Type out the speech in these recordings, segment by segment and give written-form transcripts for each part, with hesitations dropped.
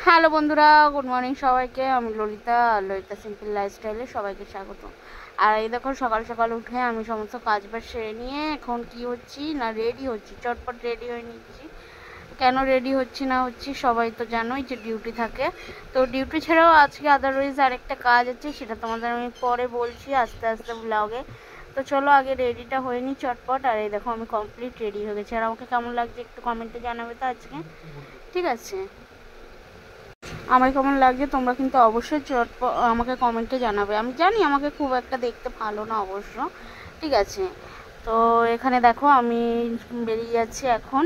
Hello বন্ধুরা, good morning সবাইকে। আমি ললিতা, ললিতা সিম্পল লাইফস্টাইলে সবাইকে স্বাগত। আর এই দেখো, সকাল সকাল উঠে আমি সমস্ত কাজ বাজ সেরে নিয়ে এখন কি হচ্ছি না, রেডি হচ্ছি, চটপট রেডি হয়ে নিচ্ছি। কেন রেডি হচ্ছি না হচ্ছি সবাই তো জানোই যে ডিউটি থাকে। তো ডিউটি ছাড়াও আজকে আদারওয়াইজ আরেকটা কাজ আছে, সেটা তোমাদের আমি পরে বলছি আস্তে আস্তে ব্লগে। তো চলো আগে রেডিটা হয়ে নিই চটপট। আর এই দেখো আমি কমপ্লিট রেডি হয়ে গেছি। আর আমাকে কেমন লাগছে একটু কমেন্টে জানাবে তো আজকে, ঠিক আছে? আমার কেমন লাগছে তোমরা কিন্তু অবশ্যই আমাকে কমেন্টে জানাবে। আমি জানি আমাকে খুব একটা দেখতে ভালো না অবশ্য, ঠিক আছে? তো এখানে দেখো আমি বেরিয়ে যাচ্ছি এখন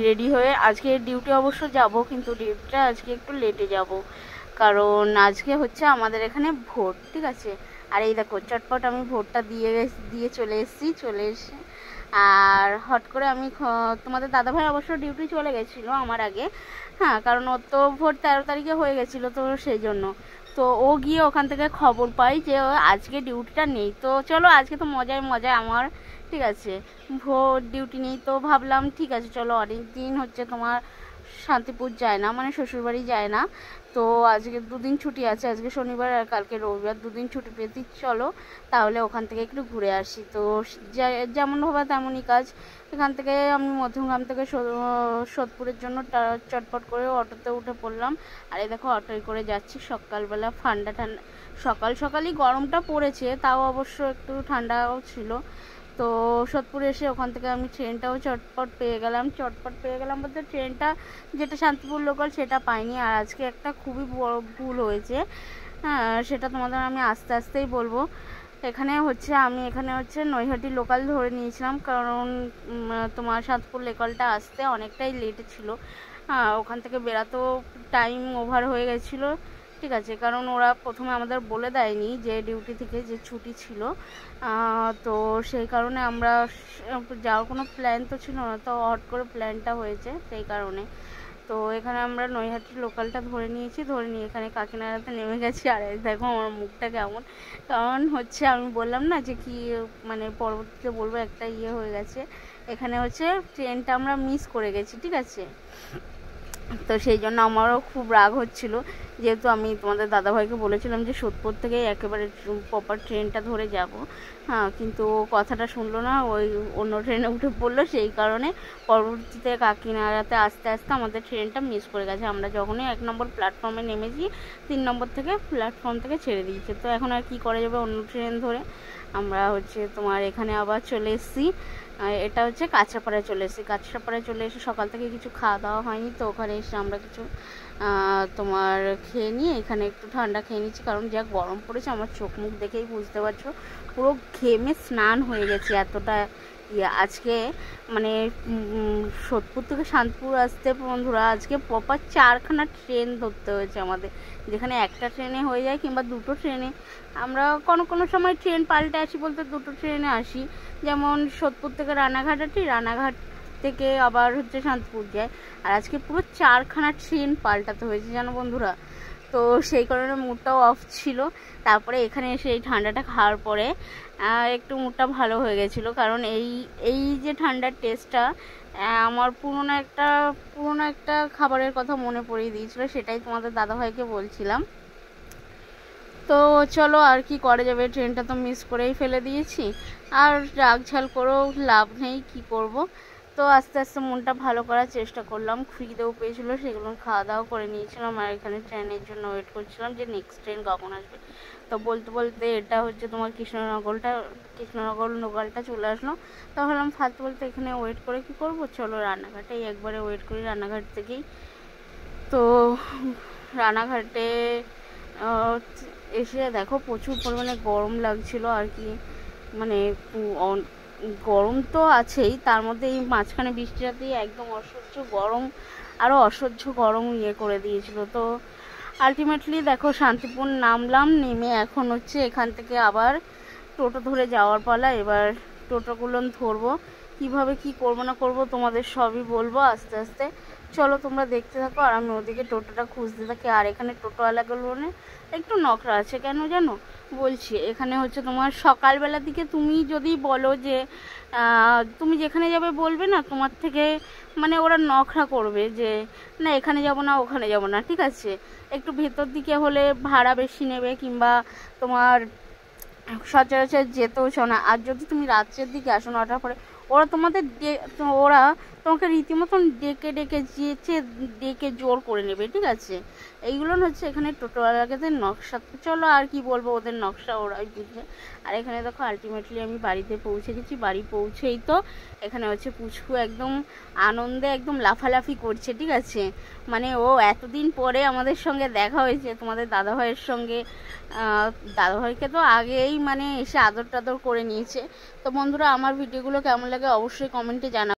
রেডি হয়ে। আজকে ডিউটি অবশ্য যাব, কিন্তু ডিউটিটা আজকে একটু লেটে যাব, কারণ আজকে হচ্ছে আমাদের এখানে ভোট, ঠিক আছে? আর এই দেখো চটপট আমি ভোটটা দিয়ে চলে এসে আর হট করে আমি তোমাদের দাদাভাই অবশ্য ডিউটি চলে গেছিলো আমার আগে, হ্যাঁ, কারণ ওর তো ভোট 13 তারিখে হয়ে গেছিলো, তো সেই জন্য তো ও গিয়ে ওখান থেকে খবর পাই যে আজকে ডিউটিটা নেই। তো চলো আজকে তো মজায় মজায় আমার, ঠিক আছে, ভোট ডিউটি নেই। তো ভাবলাম ঠিক আছে চলো, অনেক দিন হচ্ছে তোমার শান্তিপুর যায় না, মানে শ্বশুরবাড়ি যায় না। তো আজকে দুদিন ছুটি আছে, আজকে শনিবার আর কালকে রবিবার, দুদিন ছুটি পেয়েছি, চলো তাহলে ওখান থেকে একটু ঘুরে আসি। তো যেমন হবে তেমনই কাজ। এখান থেকে আমি মধ্যমগ্রাম থেকে সোদপুরের জন্য চটপট করে অটোতে উঠে পড়লাম। আর এই দেখো অটোয় করে যাচ্ছি সকালবেলা, ঠান্ডা সকাল সকালই গরমটা পড়েছে, তাও অবশ্য একটু ঠান্ডাও ছিল। তো সোদপুরে এসে ওখান থেকে আমি ট্রেনটাও চটপট পেয়ে গেলাম বলতে ট্রেনটা যেটা শান্তিপুর লোকাল সেটা পাইনি। আর আজকে একটা খুবই বড় ভুল হয়েছে, হ্যাঁ, সেটা তোমাদের আমি আস্তে আস্তেই বলবো। আমি এখানে হচ্ছে নৈহাটি লোকাল ধরে নিয়েছিলাম, কারণ তোমার শান্তিপুর লোকালটা আসতে অনেকটাই লেট ছিল। ওখান থেকে বেরাতেও টাইম ওভার হয়ে গেছিলো, ঠিক আছে? কারণ ওরা প্রথমে আমাদের বলে দেয়নি যে ডিউটি থেকে যে ছুটি ছিল। তো সেই কারণে আমরা যাওয়ার কোনো প্ল্যান তো ছিল না, তো হট করে প্ল্যানটা হয়েছে সেই কারণে। তো এখানে আমরা নৈহাটি লোকালটা ধরে নিয়ে এখানে কাকিনাড়াতে নেমে গেছি। আর দেখো আমার মুখটা কেমন, কারণ হচ্ছে আমি বললাম না যে কি, মানে পরবর্তীতে বলবো একটা হয়ে গেছে। এখানে হচ্ছে ট্রেনটা আমরা মিস করে গেছি, ঠিক আছে? তো সেই জন্য আমারও খুব রাগ হচ্ছিল, যেহেতু আমি তোমাদের দাদাভাইকে বলেছিলাম যে সোদপুর থেকে একেবারে প্রপার ট্রেনটা ধরে যাব, হ্যাঁ, কিন্তু কথাটা শুনলো না, ওই অন্য ট্রেনে উঠে পড়লো। সেই কারণে পরবর্তীতে কাকিনাড়াতে আস্তে আস্তে আমাদের ট্রেনটা মিস করে গেছে। আমরা যখনই 1 নম্বর প্ল্যাটফর্মে নেমেছি, 3 নম্বর থেকে প্ল্যাটফর্ম থেকে ছেড়ে দিয়েছে। তো এখন আর কি করা যাবে, অন্য ট্রেন ধরে আমরা হচ্ছে তোমার এখানে আবার চলে এসেছি। এটা হচ্ছে কাঁচরাপাড়ায় চলে এসে সকাল থেকে কিছু খাওয়া দাওয়া হয়নি, তো ওখানে এসে আমরা কিছু তোমার খেয়ে নিয়ে এখানে একটু ঠান্ডা খেয়ে নিচ্ছি, কারণ যা গরম পড়েছে আমার চোখ মুখ দেখেই বুঝতে পারছো, পুরো ঘেমে স্নান হয়ে গেছে এতটা আজকে। মানে সোদপুর থেকে শান্তিপুর আসতে বন্ধুরা আজকে প্রপার 4খানা ট্রেন ধরতে হয়েছে আমাদের, যেখানে একটা ট্রেনে হয়ে যায় কিংবা দুটো ট্রেনে। আমরা কোনো সময় ট্রেন পাল্টে আসি বলতে দুটো ট্রেনে আসি, যেমন সোদপুর থেকে রানাঘাট থেকে আবার হচ্ছে শান্তিপুর যায়। আর আজকে পুরো 4খানা ট্রেন পাল্টাতে হয়েছে জানো বন্ধুরা। তো সেই কারণে মুডটাও অফ ছিল। তারপরে এখানে এসে এই ঠান্ডাটা খাওয়ার পরে একটু মুডটা ভালো হয়ে গেছিলো, কারণ এই যে ঠান্ডার টেস্টটা আমার পুরনো একটা খাবারের কথা মনে পড়িয়ে দিয়েছিলো, সেটাই তোমাদের দাদাভাইকে বলছিলাম। তো চলো আর কি করা যাবে, ট্রেনটা তো মিস করেই ফেলে দিয়েছি, আর রাগ ঝাল করেও লাভ নেই, কি করব। তো আস্তে আস্তে মনটা ভালো করার চেষ্টা করলাম, খিদেও পেয়েছিলো, সেগুলো খাওয়া দাওয়া করে নিয়েছিলাম। আর এখানে ট্রেনের জন্য ওয়েট করছিলাম যে নেক্সট ট্রেন কখন আসবে। তো বলতে বলতে এটা হচ্ছে তোমার কৃষ্ণনগর লোকালটা চলে আসলো। তো ভাবলাম ফালতু বলতে এখানে ওয়েট করে কি করব, চলো রানাঘাটেই একবারে ওয়েট করি, রানাঘাট থেকেই। তো রানাঘাটে এসে দেখো প্রচুর পরিমাণে গরম লাগছিল আর কি, মানে গরম তো আছেই, তার মধ্যে এই মাঝখানে বৃষ্টিটাতেই একদম অসহ্য গরম করে দিয়েছিল। তো আলটিমেটলি দেখো শান্তিপুর নামলাম, নেমে এখন হচ্ছে এখান থেকে আবার টোটো ধরে যাওয়ার পালা। এবার টোটোগুলো ধরবো, কিভাবে কি করবো না করবো তোমাদের সবই বলবো আস্তে আস্তে। চলো তোমরা দেখতে থাকো আর আমি ওদিকে টোটোটা খুঁজতে থাকি। আর এখানে টোটোওয়ালাগুলো একটু নকরা আছে, কেন জানো বলছি, এখানে হচ্ছে তোমার সকালবেলার দিকে তুমি যদি বলো যে তুমি যেখানে যাবে বলবে না, তোমার থেকে মানে ওরা নখরা করবে যে না এখানে যাব না ওখানে যাব না, ঠিক আছে। একটু ভেতর দিকে হলে ভাড়া বেশি নেবে, কিংবা তোমার সচরাচর যেতেও না। আর যদি তুমি রাত্রের দিকে আসো 9টার পরে, ওরা তোমাদের ওরা তোমাকে রীতিমতন ডেকে ডেকে যেচে ডেকে জোর করে নেবে, ঠিক আছে। এইগুলো হচ্ছে এখানে টোটোওয়ালাদের নকশা। চলো আর কি বলবো, ওদের নকশা ওরাই বুঝে। আর এখানে দেখো আলটিমেটলি আমি বাড়িতে পৌঁছে গেছি। বাড়ি পৌঁছেই তো এখানে হচ্ছে পুচকু একদম আনন্দে একদম লাফালাফি করছে, ঠিক আছে। মানে ও এতদিন পরে আমাদের সঙ্গে দেখা হয়েছে, তোমাদের দাদাভাইয়ের সঙ্গে। দাদাভাইকে তো আগেই মানে এসে আদর টাদর করে নিয়েছে। তো বন্ধুরা, আমার ভিডিওগুলো কেমন লাগে অবশ্যই কমেন্টে জানাবে।